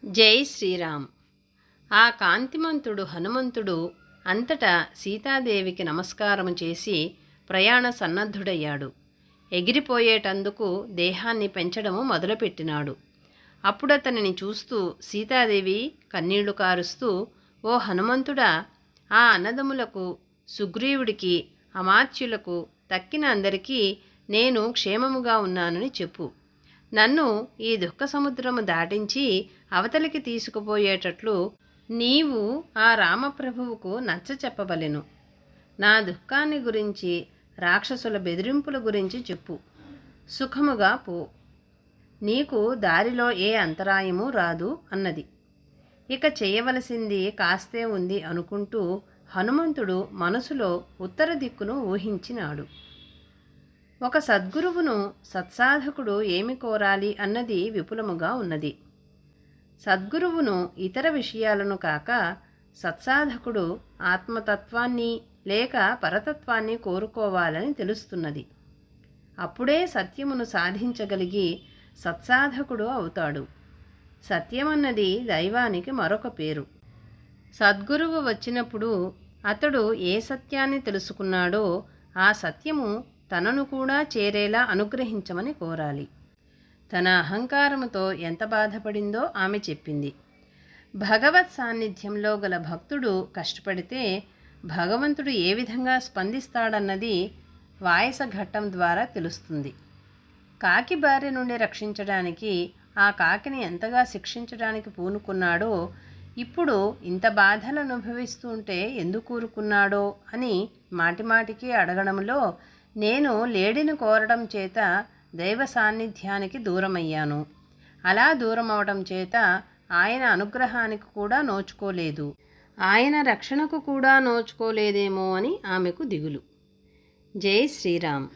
జై శ్రీరామ్. ఆ కాంతిమంతుడు హనుమంతుడు అంతటా సీతాదేవికి నమస్కారము చేసి ప్రయాణ సన్నద్ధుడయ్యాడు. ఎగిరిపోయేటందుకు దేహాన్ని పెంచడము మొదలుపెట్టినాడు. అప్పుడతనిని చూస్తూ సీతాదేవి కన్నీళ్లు కారుస్తూ, ఓ హనుమంతుడా, ఆ అన్నదములకు, సుగ్రీవుడికి, అమాత్యులకు, తక్కిన అందరికీ నేను క్షేమముగా ఉన్నానని చెప్పు. నన్ను ఈ దుఃఖ సముద్రము దాటించి అవతలికి తీసుకుపోయేటట్లు నీవు ఆ రామప్రభువుకు నచ్చ చెప్పవలెను. నా దుఃఖాన్ని గురించి, రాక్షసుల బెదిరింపుల గురించి చెప్పు. సుఖముగా పో. నీకు దారిలో ఏ అంతరాయము రాదు అన్నది. ఇక చేయవలసింది కాస్తే ఉంది అనుకుంటూ హనుమంతుడు మనసులో ఉత్తర దిక్కును ఊహించినాడు. ఒక సద్గురువును సత్సాధకుడు ఏమి కోరాలి అన్నది విపులముగా ఉన్నది. సద్గురువును ఇతర విషయాలను కాక సత్సాధకుడు ఆత్మతత్వాన్ని లేక పరతత్వాన్ని కోరుకోవాలని తెలుస్తున్నది. అప్పుడే సత్యమును సాధించగలిగి సత్సాధకుడు అవుతాడు. సత్యమన్నది దైవానికి మరొక పేరు. సద్గురువు వచ్చినప్పుడు అతడు ఏ సత్యాన్ని తెలుసుకున్నాడో ఆ సత్యము తనను కూడా చేరేలా అనుగ్రహించమని కోరాలి. తన అహంకారముతో ఎంత బాధపడిందో ఆమె చెప్పింది. భగవత్ సాన్నిధ్యంలో గల భక్తుడు కష్టపడితే భగవంతుడు ఏ విధంగా స్పందిస్తాడన్నది వాయస ఘట్టం ద్వారా తెలుస్తుంది. కాకి బారి నుండి రక్షించడానికి ఆ కాకిని ఎంతగా శిక్షించడానికి పూనుకున్నాడో, ఇప్పుడు ఇంత బాధలు అనుభవిస్తుంటే ఎందుకు ఊరుకున్నాడో అని మాటిమాటికి అడగడంలో నేను లేడిని కోరడం చేత దైవ సాన్నిధ్యానికి దూరమయ్యాను. అలా దూరమవడం చేత ఆయన అనుగ్రహానికి కూడా నోచుకోలేదు, ఆయన రక్షణకు కూడా నోచుకోలేదేమో అని ఆమెకు దిగులు. జై శ్రీరామ్.